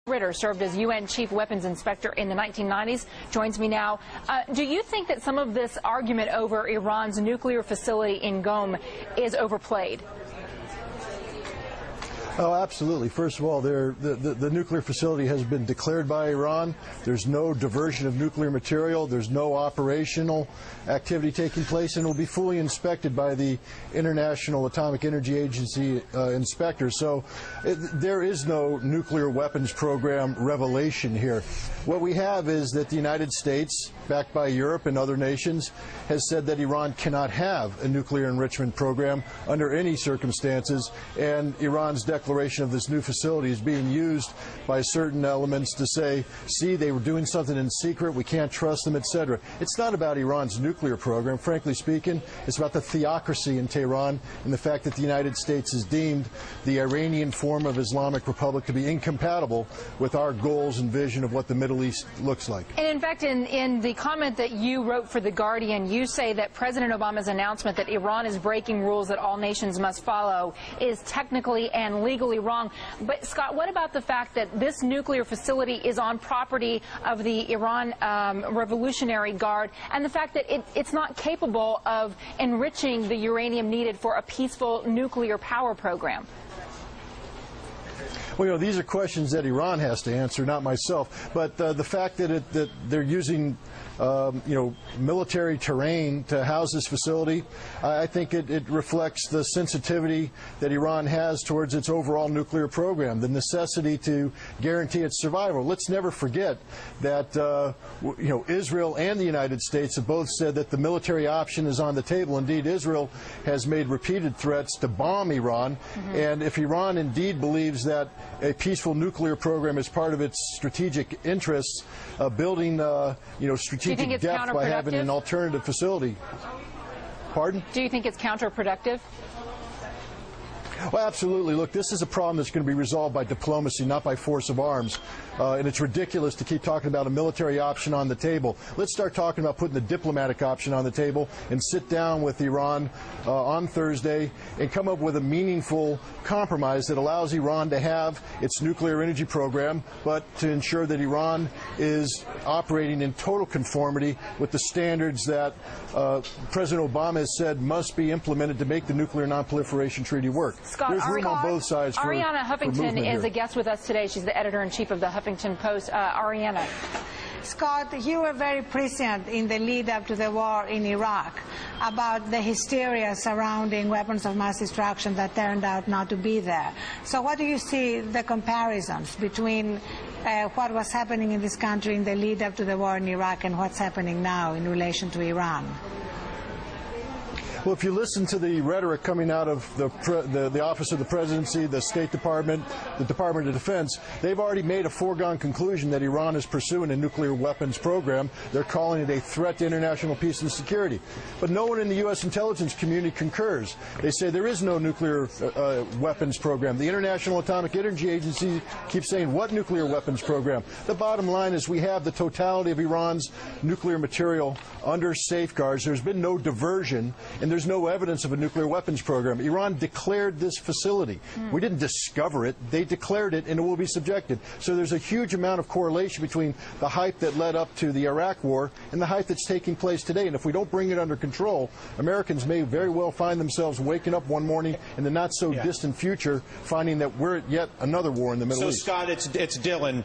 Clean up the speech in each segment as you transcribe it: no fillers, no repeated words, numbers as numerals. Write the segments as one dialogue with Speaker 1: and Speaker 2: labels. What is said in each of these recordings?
Speaker 1: Ritter served as UN Chief Weapons Inspector in the 1990s, joins me now. Do you think that some of this argument over Iran's nuclear facility in Qom is overplayed?
Speaker 2: Oh, absolutely. First of all, the nuclear facility has been declared by Iran. There's no diversion of nuclear material. There's no operational activity taking place, and it will be fully inspected by the International Atomic Energy Agency inspectors. So there is no nuclear weapons program revelation here. What we have is that the United States, backed by Europe and other nations, has said that Iran cannot have a nuclear enrichment program under any circumstances, and Iran's declaration of this new facility is being used by certain elements to say, see, they were doing something in secret, we can't trust them, etc. It's not about Iran's nuclear program, frankly speaking. It's about the theocracy in Tehran and the fact that the United States has deemed the Iranian form of Islamic Republic to be incompatible with our goals and vision of what the Middle East looks like.
Speaker 1: And in fact, in the comment that you wrote for The Guardian, you say that President Obama's announcement that Iran is breaking rules that all nations must follow is technically and legally wrong. But Scott, what about the fact that this nuclear facility is on property of the Iran Revolutionary Guard, and the fact that it's not capable of enriching the uranium needed for a peaceful nuclear power program?
Speaker 2: Well, you know, these are questions that Iran has to answer, not myself. But the fact that they're using, military terrain to house this facility, I think it reflects the sensitivity that Iran has towards its overall nuclear program, the necessity to guarantee its survival. Let's never forget that, Israel and the United States have both said that the military option is on the table. Indeed, Israel has made repeated threats to bomb Iran. And if Iran indeed believes that a peaceful nuclear program is part of its strategic interests, building, strategic depth by having an alternative facility. Pardon?
Speaker 1: Do you think it's counterproductive?
Speaker 2: Well, absolutely. Look, this is a problem that's going to be resolved by diplomacy, not by force of arms. And it's ridiculous to keep talking about a military option on the table. Let's start talking about putting the diplomatic option on the table and sit down with Iran on Thursday and come up with a meaningful compromise that allows Iran to have its nuclear energy program, but to ensure that Iran is operating in total conformity with the standards that President Obama has said must be implemented to make the Nuclear Non-Proliferation Treaty work.
Speaker 1: Scott,
Speaker 2: there's room on both sides for
Speaker 1: Ariana Huffington is
Speaker 2: here.
Speaker 1: a guest with us today. She's the editor-in-chief of the Huffington Post. Ariana.
Speaker 3: Scott, you were very prescient in the lead-up to the war in Iraq about the hysteria surrounding weapons of mass destruction that turned out not to be there. So what do you see the comparisons between what was happening in this country in the lead-up to the war in Iraq and what's happening now in relation to Iran?
Speaker 2: Well, if you listen to the rhetoric coming out of the Office of the Presidency, the State Department, the Department of Defense, they've already made a foregone conclusion that Iran is pursuing a nuclear weapons program. They're calling it a threat to international peace and security. But no one in the U.S. intelligence community concurs. They say there is no nuclear weapons program. The International Atomic Energy Agency keeps saying, what nuclear weapons program? The bottom line is we have the totality of Iran's nuclear material under safeguards. There's been no diversion, and there's no evidence of a nuclear weapons program. Iran declared this facility. We didn't discover it. They declared it, and it will be subjected. So there's a huge amount of correlation between the hype that led up to the Iraq war and the hype that's taking place today. And if we don't bring it under control, Americans may very well find themselves waking up one morning in the not-so-distant future finding that we're at yet another war in the Middle East.
Speaker 4: So, Scott, it's Dylan.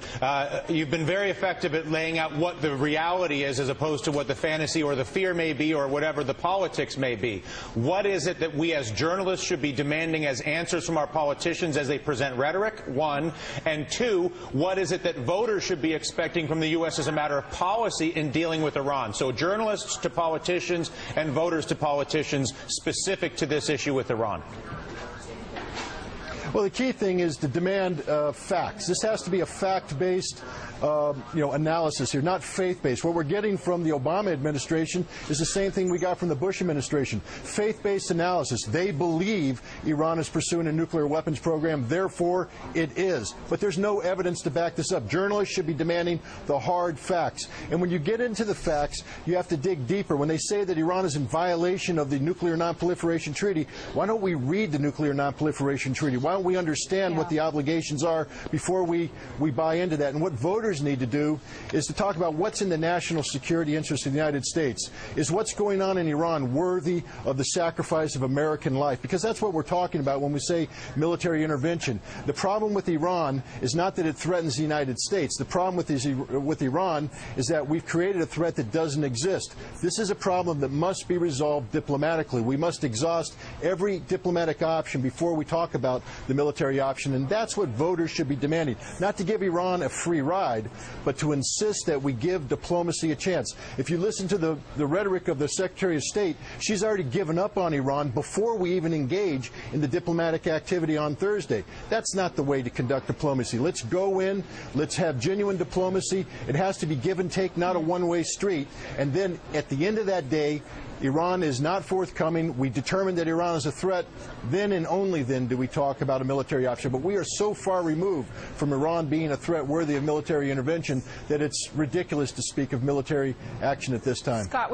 Speaker 4: You've been very effective at laying out what the reality is as opposed to what the fantasy or the fear may be or whatever the politics may be. What is it that we as journalists should be demanding as answers from our politicians as they present rhetoric, one, and two, what is it that voters should be expecting from the U.S. as a matter of policy in dealing with Iran? So journalists to politicians and voters to politicians specific to this issue with Iran.
Speaker 2: Well, the key thing is to demand facts. This has to be a fact-based analysis here, not faith-based. What we're getting from the Obama administration is the same thing we got from the Bush administration. Faith-based analysis. They believe Iran is pursuing a nuclear weapons program, therefore it is. But there's no evidence to back this up. Journalists should be demanding the hard facts. And when you get into the facts, you have to dig deeper. When they say that Iran is in violation of the Nuclear Non-Proliferation Treaty, why don't we read the Nuclear Non-Proliferation Treaty? Why don't don't we understand what the obligations are before we buy into that? And what voters need to do is to talk about what's in the national security interest of the United States. Is what's going on in Iran worthy of the sacrifice of American life? Because that's what we're talking about when we say military intervention. The problem with Iran is not that it threatens the United States. The problem with Iran is that we've created a threat that doesn't exist. This is a problem that must be resolved diplomatically. We must exhaust every diplomatic option before we talk about the military option, and that's what voters should be demanding. Not to give Iran a free ride, but to insist that we give diplomacy a chance. If you listen to the rhetoric of the Secretary of State, she's already given up on Iran before we even engage in the diplomatic activity on Thursday. That's not the way to conduct diplomacy. Let's go in, let's have genuine diplomacy. It has to be give and take, not a one-way street. And then at the end of that day, Iran is not forthcoming. We determine that Iran is a threat. Then and only then do we talk about a military option. But we are so far removed from Iran being a threat worthy of military intervention that it's ridiculous to speak of military action at this time.
Speaker 1: Scott,